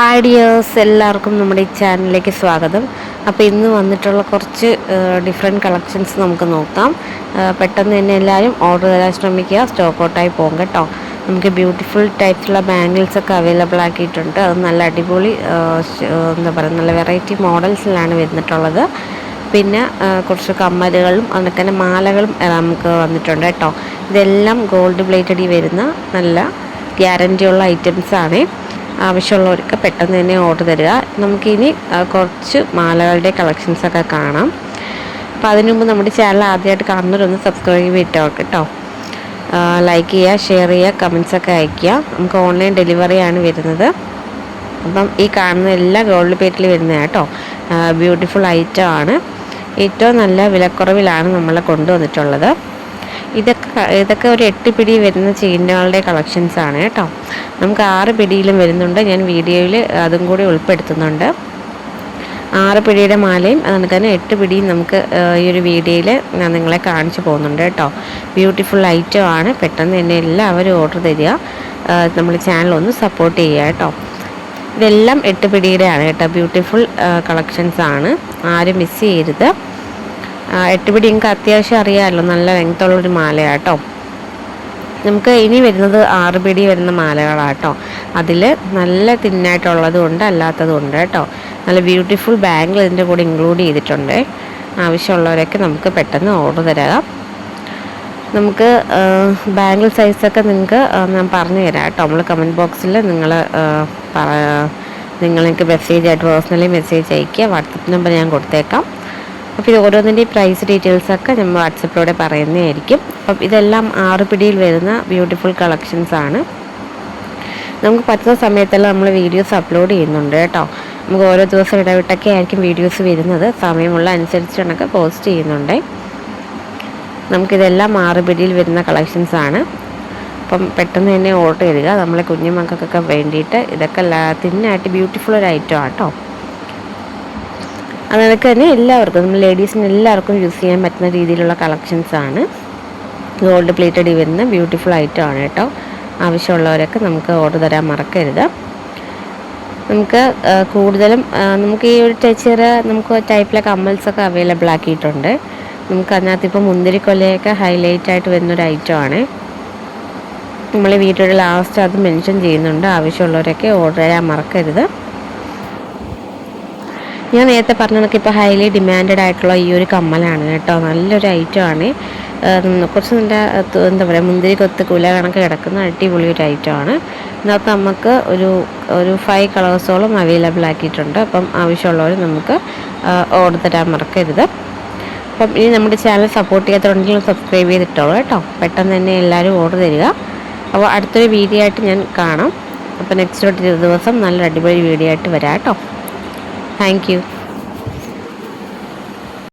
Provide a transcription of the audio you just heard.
Hi dears, എല്ലാവർക്കും നമ്മുടെ ഈ ചാനലിലേക്ക് സ്വാഗതം. അപ്പോൾ ഇന്ന് വന്നിട്ടുള്ള കുറച്ച് ഡിഫറെൻറ്റ് കളക്ഷൻസ് നമുക്ക് നോക്കാം. പെട്ടെന്ന് തന്നെ എല്ലാവരും ഓർഡർ തരാൻ ശ്രമിക്കുക, സ്റ്റോക്ക് ഔട്ടായി പോകും കേട്ടോ. നമുക്ക് ബ്യൂട്ടിഫുൾ ടൈപ്സുള്ള ബാംഗിൾസൊക്കെ അവൈലബിൾ ആക്കിയിട്ടുണ്ട്. അത് നല്ല അടിപൊളി എന്താ പറയുക, നല്ല വെറൈറ്റി മോഡൽസിലാണ് വന്നിട്ടുള്ളത്. പിന്നെ കുറച്ച് കമ്മലുകളും അതുപോലെ മാലകളും നമുക്ക് വന്നിട്ടുണ്ട് കേട്ടോ. ഇതെല്ലാം ഗോൾഡ് പ്ലേറ്റഡിൽ വരുന്ന നല്ല ഗ്യാരൻറ്റിയുള്ള ഐറ്റംസാണ്. ആവശ്യമുള്ളവർക്ക് പെട്ടെന്ന് തന്നെ ഓർഡർ തരിക. നമുക്കിനി കുറച്ച് മാലകളുടെ കളക്ഷൻസൊക്കെ കാണാം. അപ്പോൾ അതിനു മുമ്പ് നമ്മുടെ ചാനൽ ആദ്യമായിട്ട് കാണുന്നവരൊന്ന് സബ്സ്ക്രൈബ് ചെയ്തിട്ടോ കേട്ടോ. ലൈക്ക് ചെയ്യുക, ഷെയർ ചെയ്യുക, കമൻസൊക്കെ അയയ്ക്കുക. നമുക്ക് ഓൺലൈൻ ഡെലിവറിയാണ് വരുന്നത്. അപ്പം ഈ കാണുന്ന എല്ലാ ഗോൾഡ് പ്ലേറ്റിൽ വരുന്നതാണ് കേട്ടോ. ബ്യൂട്ടിഫുൾ ഐറ്റം ആണ്. ഏറ്റവും നല്ല വിലക്കുറവിലാണ് നമ്മൾ കൊണ്ടുവന്നിട്ടുള്ളത്. ഇതൊക്കെ ഒരു 8 പിടി വരുന്ന ചെയിനുകളുടെ കളക്ഷൻസാണ് കേട്ടോ. നമുക്ക് 6 പിടിയിലും വരുന്നുണ്ട്. ഞാൻ വീഡിയോയിൽ അതും കൂടി ഉൾപ്പെടുത്തുന്നുണ്ട്. 6 പിടിയുടെ മാലയും അതുകൊണ്ട് തന്നെ 8 പിടിയും നമുക്ക് ഈ ഒരു വീഡിയോയിൽ ഞാൻ നിങ്ങളെ കാണിച്ചു പോകുന്നുണ്ട് കേട്ടോ. ബ്യൂട്ടിഫുൾ ഐറ്റം ആണ്. പെട്ടെന്ന് തന്നെ എല്ലാവരും ഓർഡർ തരിക. നമ്മൾ ചാനൽ ഒന്ന് സപ്പോർട്ട് ചെയ്യുക കേട്ടോ. ഇതെല്ലാം 8 പിടിയുടെ ആണ് കേട്ടോ. ബ്യൂട്ടിഫുൾ കളക്ഷൻസാണ്. ആരും മിസ് ചെയ്യരുത്. 8 പിടി നിങ്ങൾക്ക് അത്യാവശ്യം അറിയാമല്ലോ, നല്ല ലെങ്ത്തുള്ളൊരു മാലയാണ് കേട്ടോ. നമുക്ക് ഇനി വരുന്നത് 6 പിടി വരുന്ന മാലകളാട്ടോ. അതിൽ നല്ല തിന്നായിട്ടുള്ളതും ഉണ്ട്, അല്ലാത്തതും ഉണ്ട് കേട്ടോ. നല്ല ബ്യൂട്ടിഫുൾ ബാംഗിൾ ഇതിൻ്റെ കൂടെ ഇൻക്ലൂഡ് ചെയ്തിട്ടുണ്ട്. ആവശ്യമുള്ളവരൊക്കെ നമുക്ക് പെട്ടെന്ന് ഓർഡർ തരാം. നമുക്ക് ബാംഗിൾ സൈസൊക്കെ നിങ്ങൾക്ക് ഞാൻ പറഞ്ഞു തരാം കേട്ടോ. നമ്മൾ കമൻറ്റ് ബോക്സിൽ നിങ്ങൾക്ക് മെസ്സേജായിട്ട് പേഴ്സണലി മെസ്സേജ് അയയ്ക്കുക. വാട്സപ്പ് നമ്പർ ഞാൻ കൊടുത്തേക്കാം. അപ്പോൾ ഇത് ഓരോന്നിൻ്റെ പ്രൈസ് ഡീറ്റെയിൽസൊക്കെ നമ്മൾ വാട്സപ്പിലൂടെ പറയുന്നതായിരിക്കും. അപ്പം ഇതെല്ലാം 6 പിടിയിൽ വരുന്ന ബ്യൂട്ടിഫുൾ കളക്ഷൻസാണ്. നമുക്ക് പറ്റുന്ന സമയത്തെല്ലാം നമ്മൾ വീഡിയോസ് അപ്ലോഡ് ചെയ്യുന്നുണ്ട് കേട്ടോ. നമുക്ക് ഓരോ ദിവസം ഇടവിട്ടൊക്കെ ആയിരിക്കും വീഡിയോസ് വരുന്നത്. സമയമുള്ള അനുസരിച്ചൊക്കെ പോസ്റ്റ് ചെയ്യുന്നുണ്ട്. നമുക്കിതെല്ലാം 6 പിടിയിൽ വരുന്ന കളക്ഷൻസാണ്. അപ്പം പെട്ടെന്ന് തന്നെ ഓർഡർ തരിക. നമ്മളെ കുഞ്ഞുമക്കൾക്കൊക്കെ വേണ്ടിയിട്ട് ഇതൊക്കെ തിന്നായിട്ട് ബ്യൂട്ടിഫുൾ ഒരു ഐറ്റം ആട്ടോ. അതൊക്കെ തന്നെ എല്ലാവർക്കും, നമ്മൾ ലേഡീസിന് എല്ലാവർക്കും യൂസ് ചെയ്യാൻ പറ്റുന്ന രീതിയിലുള്ള കളക്ഷൻസാണ്. ഗോൾഡ് പ്ലേറ്റഡിൽ വരുന്ന ബ്യൂട്ടിഫുൾ ഐറ്റം ആണ് കേട്ടോ. ആവശ്യമുള്ളവരൊക്കെ നമുക്ക് ഓർഡർ തരാൻ മറക്കരുത്. നമുക്ക് കൂടുതലും നമുക്ക് ഈ ഒരു നമുക്ക് ടൈപ്പിലെ കമ്മൽസൊക്കെ അവൈലബിൾ ആക്കിയിട്ടുണ്ട്. നമുക്ക് അതിനകത്ത് ഇപ്പോൾ മുന്തിരിക്കൊലയൊക്കെ ഹൈലൈറ്റ് ആയിട്ട് വരുന്നൊരു ഐറ്റം ആണ്. നമ്മൾ വീഡിയോയുടെ ലാസ്റ്റ് അത് മെൻഷൻ ചെയ്യുന്നുണ്ട്. ആവശ്യമുള്ളവരൊക്കെ ഓർഡർ ചെയ്യാൻ മറക്കരുത്. ഞാൻ നേരത്തെ പറഞ്ഞതൊക്കെ ഇപ്പോൾ ഹൈലി ഡിമാൻഡഡ് ആയിട്ടുള്ള ഈ ഒരു കമ്മലാണ് കേട്ടോ. നല്ലൊരു ഐറ്റം ആണ്. കുറച്ച് നല്ല എന്താ പറയുക, മുന്തിരി കൊത്ത് കുല കണക്ക് കിടക്കുന്ന അടിപൊളി ഒരു ഐറ്റം ആണ്. ഇതിനകത്ത് നമുക്ക് ഒരു 5 കളേഴ്സോളം അവൈലബിൾ ആക്കിയിട്ടുണ്ട്. അപ്പം ആവശ്യമുള്ളവർ നമുക്ക് ഓർഡർ തരാൻ മറക്കരുത്. അപ്പം ഇനി നമ്മുടെ ചാനൽ സപ്പോർട്ട് ചെയ്യാത്തതുണ്ടെങ്കിൽ സബ്സ്ക്രൈബ് ചെയ്തിട്ടോളൂ കേട്ടോ. പെട്ടെന്ന് തന്നെ എല്ലാവരും ഓർഡർ തരിക. അപ്പോൾ അടുത്തൊരു വീഡിയോ ആയിട്ട് ഞാൻ കാണാം. അപ്പോൾ നെക്സ്റ്റ് ദിവസം നല്ലൊരു അടിപൊളി വീഡിയോ ആയിട്ട് വരാം കേട്ടോ. Thank you.